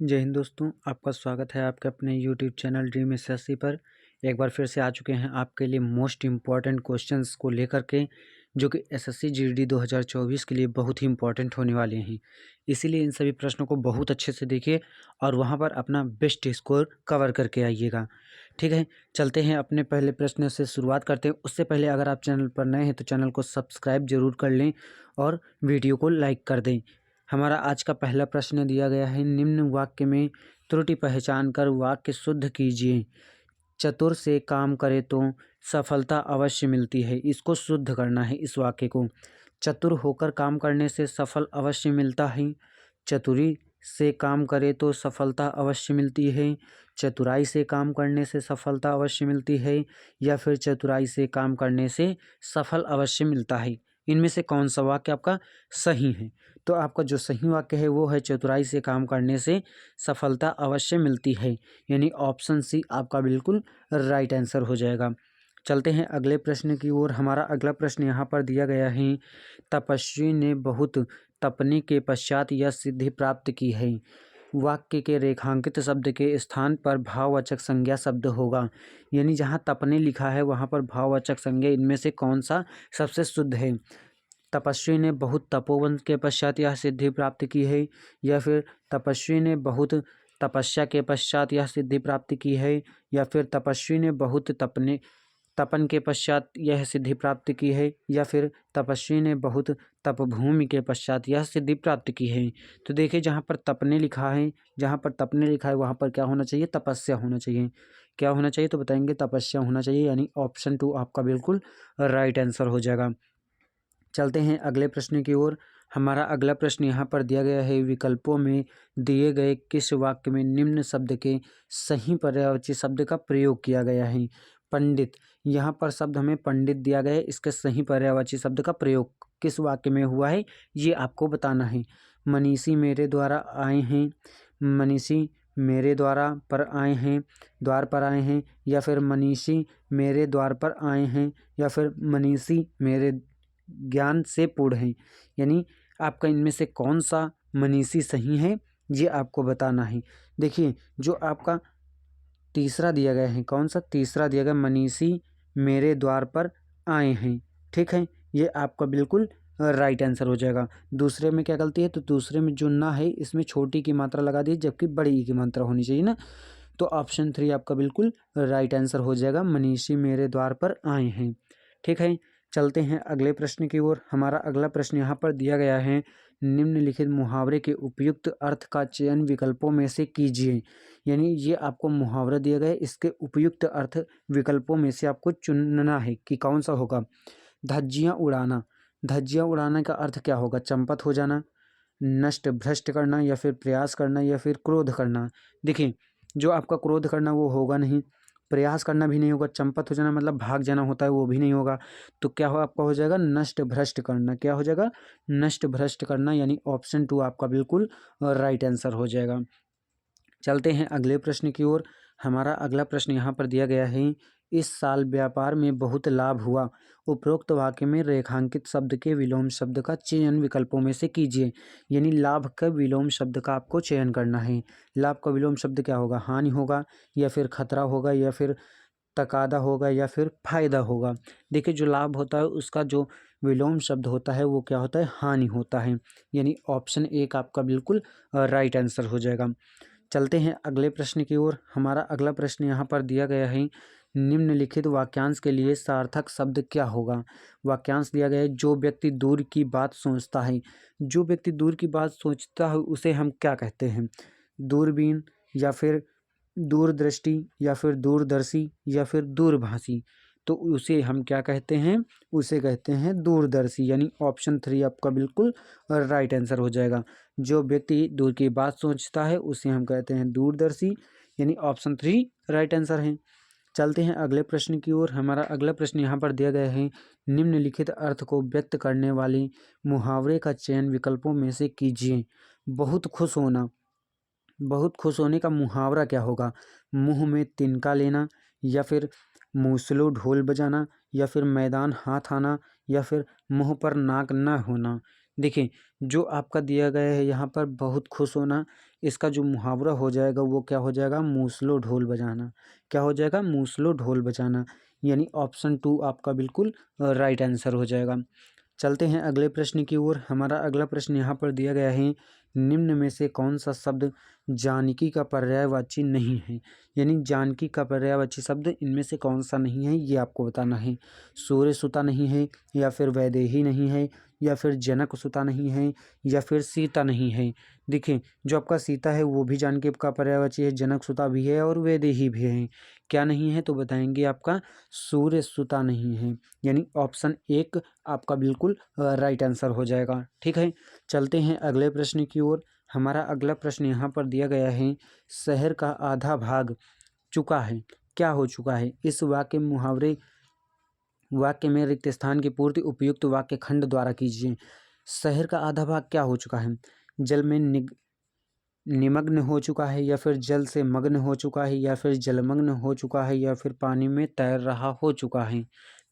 जय हिंद दोस्तों, आपका स्वागत है आपके अपने यूट्यूब चैनल ड्रीम एसएससी पर। एक बार फिर से आ चुके हैं आपके लिए मोस्ट इम्पॉर्टेंट क्वेश्चंस को लेकर के, जो कि एसएससी जीडी 2024 के लिए बहुत ही इम्पॉर्टेंट होने वाले हैं। इसीलिए इन सभी प्रश्नों को बहुत अच्छे से देखिए और वहां पर अपना बेस्ट स्कोर कवर करके आइएगा। ठीक है, चलते हैं अपने पहले प्रश्न से शुरुआत करते हैं। उससे पहले अगर आप चैनल पर नए हैं तो चैनल को सब्सक्राइब जरूर कर लें और वीडियो को लाइक कर दें। हमारा आज का पहला प्रश्न दिया गया है, निम्न वाक्य में त्रुटि पहचान कर वाक्य शुद्ध कीजिए। चतुर से काम करे तो सफलता अवश्य मिलती है। इसको शुद्ध करना है इस वाक्य को। चतुर होकर काम करने से सफल अवश्य मिलता है। चतुरी से काम करे तो सफलता अवश्य मिलती है। चतुराई से काम करने से सफलता अवश्य मिलती है, या फिर चतुराई से काम करने से सफल अवश्य मिलता है। इनमें से कौन सा वाक्य आपका सही है? तो आपका जो सही वाक्य है वो है चतुराई से काम करने से सफलता अवश्य मिलती है, यानी ऑप्शन सी आपका बिल्कुल राइट आंसर हो जाएगा। चलते हैं अगले प्रश्न की ओर। हमारा अगला प्रश्न यहाँ पर दिया गया है, तपस्वी ने बहुत तपने के पश्चात यह सिद्धि प्राप्त की है। वाक्य के रेखांकित शब्द के स्थान पर भाववाचक संज्ञा शब्द होगा, यानी जहाँ तपने लिखा है वहाँ पर भाववाचक संज्ञा इनमें से कौन सा सबसे शुद्ध है? तपस्वी ने बहुत तपोवन के पश्चात यह सिद्धि प्राप्त की है, या फिर तपस्वी ने बहुत तपस्या के पश्चात यह सिद्धि प्राप्त की है, या फिर तपस्वी ने बहुत तपन के पश्चात यह सिद्धि प्राप्त की है, या फिर तपस्वी ने बहुत तपभूमि के पश्चात यह सिद्धि प्राप्त की है। तो देखिए, जहाँ पर तपने लिखा है, वहाँ पर क्या होना चाहिए? तपस्या होना चाहिए। क्या होना चाहिए? तो बताएंगे तपस्या होना चाहिए, यानी ऑप्शन 2 आपका बिल्कुल राइट आंसर हो जाएगा। चलते हैं अगले प्रश्न की ओर। हमारा अगला प्रश्न यहाँ पर दिया गया है, विकल्पों में दिए गए किस वाक्य में निम्न शब्द के सही पर्यायवाची शब्द का प्रयोग किया गया है? पंडित, यहाँ पर शब्द हमें पंडित दिया गया है, इसके सही पर्यायवाची शब्द का प्रयोग किस वाक्य में हुआ है ये आपको बताना है। मनीषी मेरे द्वारा आए हैं, मनीषी मेरे द्वार पर आए हैं, या फिर मनीषी मेरे द्वार पर आए हैं, या फिर मनीषी मेरे ज्ञान से पूर्ण है। यानी आपका इनमें से कौन सा मनीषी सही है ये आपको बताना है। देखिए, जो आपका तीसरा दिया गया है, कौन सा तीसरा दिया गया, मनीषी मेरे द्वार पर आए हैं, ठीक है, ये आपका बिल्कुल राइट आंसर हो जाएगा। दूसरे में क्या गलती है? तो दूसरे में जो ना है इसमें छोटी की मात्रा लगा दी, जबकि बड़ी की मात्रा होनी चाहिए ना। तो ऑप्शन 3 आपका बिल्कुल राइट आंसर हो जाएगा, मनीषी मेरे द्वार पर आए हैं। ठीक है, चलते हैं अगले प्रश्न की ओर। हमारा अगला प्रश्न यहाँ पर दिया गया है, निम्नलिखित मुहावरे के उपयुक्त अर्थ का चयन विकल्पों में से कीजिए। यानी ये आपको मुहावरा दिया गया है, इसके उपयुक्त अर्थ विकल्पों में से आपको चुनना है कि कौन सा होगा। धज्जियाँ उड़ाना, धज्जियाँ उड़ाने का अर्थ क्या होगा? चंपत हो जाना, नष्ट भ्रष्ट करना, या फिर प्रयास करना, या फिर क्रोध करना। देखिए, जो आपका क्रोध करना वो होगा नहीं, प्रयास करना भी नहीं होगा, चंपत हो जाना मतलब भाग जाना होता है वो भी नहीं होगा। तो क्या हो आपका हो जाएगा? नष्ट भ्रष्ट करना। क्या हो जाएगा? नष्ट भ्रष्ट करना, यानी ऑप्शन 2 आपका बिल्कुल राइट आंसर हो जाएगा। चलते हैं अगले प्रश्न की ओर। हमारा अगला प्रश्न यहाँ पर दिया गया है, इस साल व्यापार में बहुत लाभ हुआ। उपरोक्त वाक्य में रेखांकित शब्द के विलोम शब्द का चयन विकल्पों में से कीजिए। यानी लाभ का विलोम शब्द का आपको चयन करना है। लाभ का विलोम शब्द क्या होगा? हानि होगा, या फिर खतरा होगा, या फिर तकादा होगा, या फिर फायदा होगा। देखिए, जो लाभ होता है उसका जो विलोम शब्द होता है वो क्या होता है? हानि होता है, यानी ऑप्शन 1 आपका बिल्कुल राइट आंसर हो जाएगा। चलते हैं अगले प्रश्न की ओर। हमारा अगला प्रश्न यहाँ पर दिया गया है, निम्नलिखित वाक्यांश के लिए सार्थक शब्द क्या होगा? वाक्यांश दिया गया है, जो व्यक्ति दूर की बात सोचता है। जो व्यक्ति दूर की बात सोचता है उसे हम क्या कहते हैं? दूरबीन, या फिर दूरदृष्टि, या फिर दूरदर्शी, या फिर दूरभाषी। तो उसे हम क्या कहते हैं? उसे कहते हैं दूरदर्शी, यानी ऑप्शन 3 आपका बिल्कुल राइट आंसर हो जाएगा। जो व्यक्ति दूर की बात सोचता है उसे हम कहते हैं दूरदर्शी, यानी ऑप्शन 3 राइट आंसर है। चलते हैं अगले प्रश्न की ओर। हमारा अगला प्रश्न यहाँ पर दिया गया है, निम्नलिखित अर्थ को व्यक्त करने वाले मुहावरे का चयन विकल्पों में से कीजिए। बहुत खुश होना, बहुत खुश होने का मुहावरा क्या होगा? मुंह में तिनका लेना, या फिर मूसलो ढोल बजाना, या फिर मैदान हाथ आना, या फिर मुंह पर नाक न होना। देखिए, जो आपका दिया गया है यहाँ पर बहुत खुश होना, इसका जो मुहावरा हो जाएगा वो क्या हो जाएगा, मूसलो ढोल बजाना। क्या हो जाएगा, मूसलो ढोल बजाना, यानी ऑप्शन 2 आपका बिल्कुल राइट आंसर हो जाएगा। चलते हैं अगले प्रश्न की ओर। हमारा अगला प्रश्न यहाँ पर दिया गया है, निम्न में से कौन सा शब्द जानकी का पर्यायवाची नहीं है, यानी जानकी का पर्यायवाची शब्द इनमें से कौन सा नहीं है ये आपको बताना है। सूर्यसुता नहीं है, या फिर वैदेही नहीं है, या फिर जनकसुता नहीं है, या फिर सीता नहीं है। देखिए, जो आपका सीता है वो भी जानकी का पर्यायवाची है, जनकसुता भी है और वैदेही भी है। क्या नहीं है तो बताएंगे आपका सूर्यसुता नहीं है, यानी ऑप्शन 1 आपका बिल्कुल राइट आंसर हो जाएगा। ठीक है, चलते हैं अगले प्रश्न की ओर। हमारा अगला प्रश्न यहाँ पर दिया गया है, शहर का आधा भाग चुका है, क्या हो चुका है? इस वाक्य में रिक्त स्थान की पूर्ति उपयुक्त वाक्य खंड द्वारा कीजिए। शहर का आधा भाग क्या हो चुका है? जल में निमग्न हो चुका है, या फिर जल से मग्न हो चुका है, या फिर जलमग्न हो चुका है, या फिर पानी में तैर रहा हो चुका है।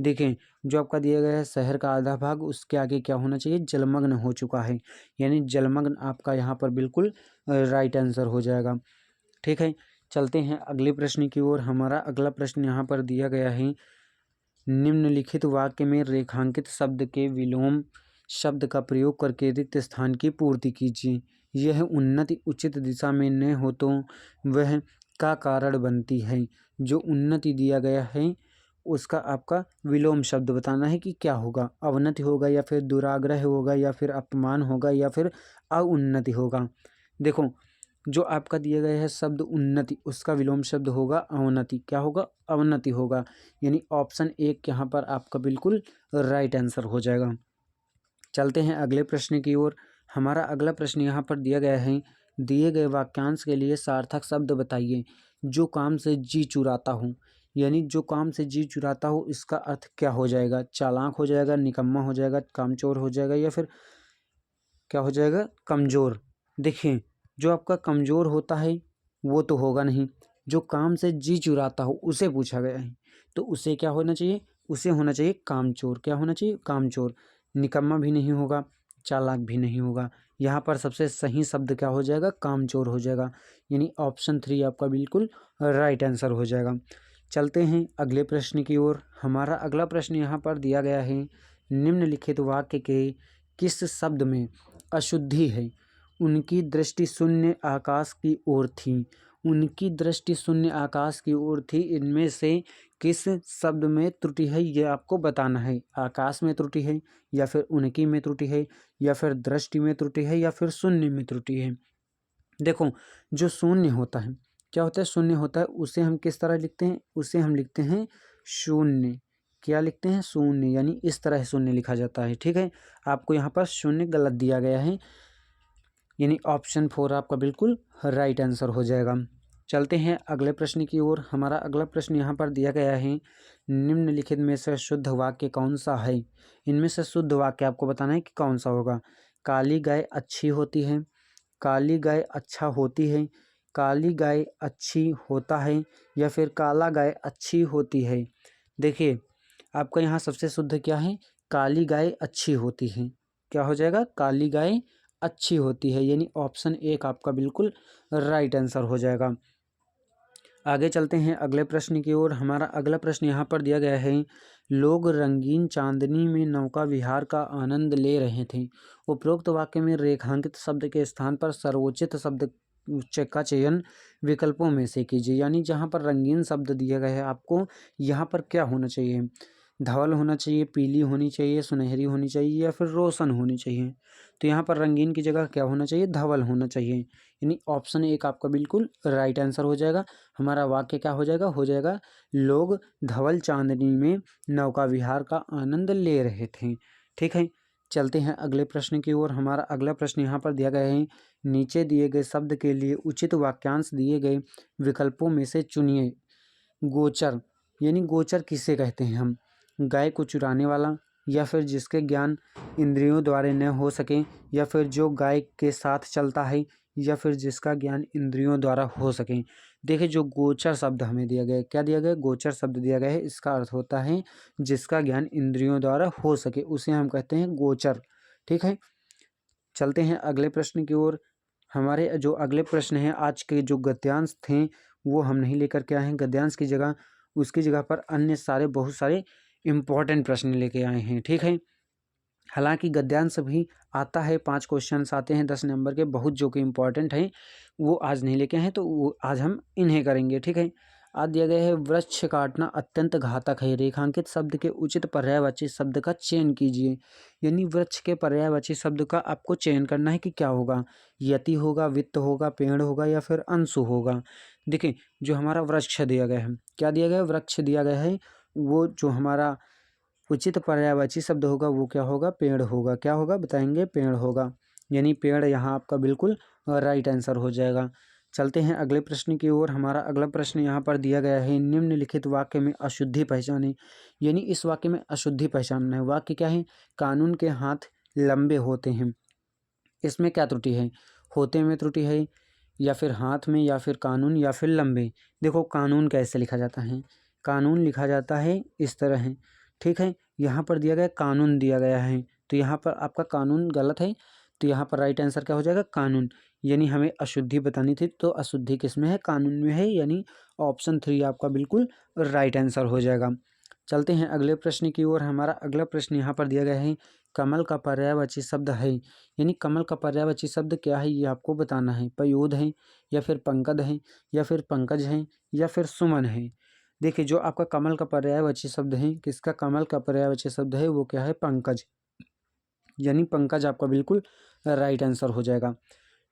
देखें, जो आपका दिया गया है शहर का आधा भाग, उसके आगे क्या होना चाहिए, जलमग्न हो चुका है, यानी जलमग्न आपका यहाँ पर बिल्कुल राइट आंसर हो जाएगा। ठीक है, चलते हैं अगले प्रश्न की ओर। हमारा अगला प्रश्न यहाँ पर दिया गया है, निम्नलिखित वाक्य में रेखांकित शब्द के विलोम शब्द का प्रयोग करके रिक्त स्थान की पूर्ति कीजिए। यह उन्नति उचित दिशा में न हो तो वह का कारण बनती है। जो उन्नति दिया गया है उसका आपका विलोम शब्द बताना है कि क्या होगा, अवनति होगा, या फिर दुराग्रह होगा, या फिर अपमान होगा, या फिर अउन्नति होगा। देखो, जो आपका दिया गया है शब्द उन्नति, उसका विलोम शब्द होगा अवनति। क्या होगा, अवनति होगा, यानी ऑप्शन 1 यहाँ पर आपका बिल्कुल राइट आंसर हो जाएगा। चलते हैं अगले प्रश्न की ओर। हमारा अगला प्रश्न यहाँ पर दिया गया है, दिए गए वाक्यांश के लिए सार्थक शब्द बताइए। जो काम से जी चुराता हूँ, यानी जो काम से जी चुराता हो, इसका अर्थ क्या हो जाएगा? चालाक हो जाएगा, निकम्मा हो जाएगा, कामचोर हो जाएगा, या फिर क्या हो जाएगा, कमज़ोर। देखिए, जो आपका कमज़ोर होता है वो तो होगा नहीं, जो काम से जी चुराता हो उसे पूछा गया है, तो उसे क्या होना चाहिए, उसे होना चाहिए कामचोर। क्या होना चाहिए, कामचोर। निकम्मा भी नहीं होगा, चालाक भी नहीं होगा। यहाँ पर सबसे सही शब्द क्या हो जाएगा, कामचोर हो जाएगा, यानी ऑप्शन 3 आपका बिल्कुल राइट आंसर हो जाएगा। चलते हैं अगले प्रश्न की ओर। हमारा अगला प्रश्न यहाँ पर दिया गया है, निम्नलिखित वाक्य के किस शब्द में अशुद्धि है? उनकी दृष्टि शून्य आकाश की ओर थी। उनकी दृष्टि शून्य आकाश की ओर थी, इनमें से किस शब्द में त्रुटि है ये आपको बताना है। आकाश में त्रुटि है, या फिर उनकी में त्रुटि है, या फिर दृष्टि में त्रुटि है, या फिर शून्य में त्रुटि है। देखो, जो शून्य होता है, क्या होता है, शून्य होता है, उसे हम किस तरह लिखते हैं, उसे हम लिखते हैं शून्य। क्या लिखते हैं, शून्य, यानी इस तरह शून्य लिखा जाता है। ठीक है, आपको यहाँ पर शून्य गलत दिया गया है, यानी ऑप्शन 4 आपका बिल्कुल राइट आंसर हो जाएगा। चलते हैं अगले प्रश्न की ओर। हमारा अगला प्रश्न यहाँ पर दिया गया है, निम्नलिखित में से शुद्ध वाक्य कौन सा है? इनमें से शुद्ध वाक्य आपको बताना है कि कौन सा होगा। काली गाय अच्छी होती है, काली गाय अच्छा होती है, काली गाय अच्छी होता है, या फिर काला गाय अच्छी होती है। देखिए, आपका यहाँ सबसे शुद्ध क्या है, काली गाय अच्छी होती है। क्या हो जाएगा, काली गाय अच्छी होती है, यानी ऑप्शन 1 आपका बिल्कुल राइट आंसर हो जाएगा। आगे चलते हैं अगले प्रश्न की ओर। हमारा अगला प्रश्न यहाँ पर दिया गया है, लोग रंगीन चांदनी में नौका विहार का आनंद ले रहे थे। उपरोक्त वाक्य में रेखांकित शब्द के स्थान पर सर्वोचित शब्द का चयन विकल्पों में से कीजिए। यानी जहाँ पर रंगीन शब्द दिया गया है आपको, यहाँ पर क्या होना चाहिए, धवल होना चाहिए, पीली होनी चाहिए, सुनहरी होनी चाहिए, या फिर रोशन होनी चाहिए। तो यहाँ पर रंगीन की जगह क्या होना चाहिए, धवल होना चाहिए, यानी ऑप्शन 1 आपका बिल्कुल राइट आंसर हो जाएगा। हमारा वाक्य क्या हो जाएगा, लोग धवल चांदनी में नौका विहार का आनंद ले रहे थे। ठीक है, चलते हैं अगले प्रश्न की ओर। हमारा अगला प्रश्न यहाँ पर दिया गया है, नीचे दिए गए शब्द के लिए उचित वाक्यांश दिए गए विकल्पों में से चुनिए। गोचर, यानी गोचर किसे कहते हैं हम, गाय को चुराने वाला, या फिर जिसके ज्ञान इंद्रियों द्वारा न हो सके, या फिर जो गाय के साथ चलता है, या फिर जिसका ज्ञान इंद्रियों द्वारा हो सके। देखिए, जो गोचर शब्द हमें दिया गया है, क्या दिया गया है, गोचर शब्द दिया गया है, इसका अर्थ होता है जिसका ज्ञान इंद्रियों द्वारा हो सके, उसे हम कहते हैं गोचर। ठीक है, चलते हैं अगले प्रश्न की ओर। हमारे जो अगले प्रश्न हैं आज के जो गद्यांश थे वो हम नहीं लेकर के आए हैं। गद्यांश की जगह उसकी जगह पर अन्य सारे बहुत सारे इम्पोर्टेंट प्रश्न लेके आए हैं, ठीक है। हालांकि गद्यांश भी आता है, 5 क्वेश्चंस आते हैं 10 नंबर के, बहुत जो कि इम्पोर्टेंट हैं वो आज नहीं लेके आए हैं, तो वो आज हम इन्हें करेंगे, ठीक है। आज दिया गया है वृक्ष काटना अत्यंत घातक है, रेखांकित शब्द के उचित पर्यायवाची शब्द का चयन कीजिए। यानी वृक्ष के पर्यायवाची शब्द का आपको चयन करना है कि क्या होगा, यति होगा, वित्त होगा, पेड़ होगा या फिर अंशु होगा। देखिए जो हमारा वृक्ष दिया गया है, क्या दिया गया है, वृक्ष दिया गया है, वो जो हमारा उचित पर्यायवाची शब्द होगा वो क्या होगा, पेड़ होगा। क्या होगा बताएंगे, पेड़ होगा। यानी पेड़ यहाँ आपका बिल्कुल राइट आंसर हो जाएगा। चलते हैं अगले प्रश्न की ओर। हमारा अगला प्रश्न यहाँ पर दिया गया है, निम्नलिखित वाक्य में अशुद्धि पहचाने। यानी इस वाक्य में अशुद्धि पहचानना है। वाक्य क्या है, कानून के हाथ लंबे होते हैं, इसमें क्या त्रुटि है, होते में त्रुटि है या फिर हाथ में या फिर कानून या फिर लंबे। देखो कानून कैसे लिखा जाता है, कानून लिखा जाता है इस तरह है, ठीक है। यहाँ पर दिया गया कानून दिया गया है, तो यहाँ पर आपका कानून गलत है, तो यहाँ पर राइट आंसर क्या हो जाएगा, कानून। यानी हमें अशुद्धि बतानी थी, तो अशुद्धि किस में है, कानून में है, यानी ऑप्शन 3 आपका बिल्कुल राइट आंसर हो जाएगा। चलते हैं अगले प्रश्न की ओर। हमारा अगला प्रश्न यहाँ पर दिया गया है, कमल का पर्यायवाची शब्द है। यानी कमल का पर्यायवाची शब्द क्या है ये आपको बताना है, पयोध है या फिर पंकज है या फिर पंकज है या फिर सुमन है। देखिए जो आपका कमल का पर्यायवाची शब्द है, किसका कमल का पर्यायवाची शब्द है वो क्या है, पंकज। यानी पंकज आपका बिल्कुल राइट आंसर हो जाएगा,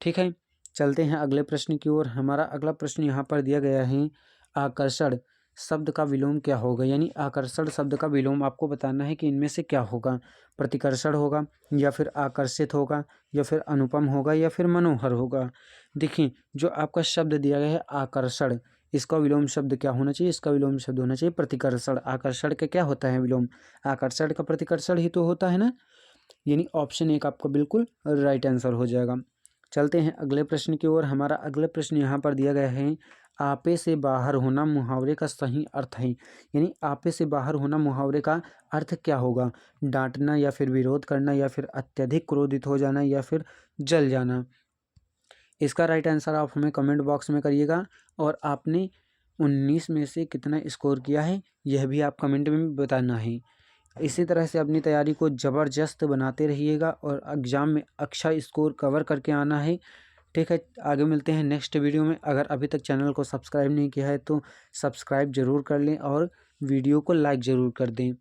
ठीक है। चलते हैं अगले प्रश्न की ओर। हमारा अगला प्रश्न यहाँ पर दिया गया है, आकर्षण शब्द का विलोम क्या होगा। यानी आकर्षण शब्द का विलोम आपको बताना है कि इनमें से क्या होगा, प्रतिकर्षण होगा या फिर आकर्षित होगा या फिर अनुपम होगा या फिर मनोहर होगा। देखिए जो आपका शब्द दिया गया है आकर्षण, इसका विलोम शब्द क्या होना चाहिए, इसका विलोम शब्द होना चाहिए प्रतिकर्षण। आकर्षण का क्या होता है विलोम, आकर्षण का प्रतिकर्षण ही तो होता है ना। यानी ऑप्शन 1 आपका बिल्कुल राइट आंसर हो जाएगा। चलते हैं अगले प्रश्न की ओर। हमारा अगला प्रश्न यहाँ पर दिया गया है, आपे से बाहर होना मुहावरे का सही अर्थ है। यानी आपे से बाहर होना मुहावरे का अर्थ क्या होगा, डांटना या फिर विरोध करना या फिर अत्यधिक क्रोधित हो जाना या फिर जल जाना। इसका राइट आंसर आप हमें कमेंट बॉक्स में करिएगा, और आपने 19 में से कितना स्कोर किया है यह भी आप कमेंट में बताना है। इसी तरह से अपनी तैयारी को ज़बरदस्त बनाते रहिएगा और एग्ज़ाम में अच्छा स्कोर कवर करके आना है, ठीक है। आगे मिलते हैं नेक्स्ट वीडियो में। अगर अभी तक चैनल को सब्सक्राइब नहीं किया है तो सब्सक्राइब ज़रूर कर लें और वीडियो को लाइक ज़रूर कर दें।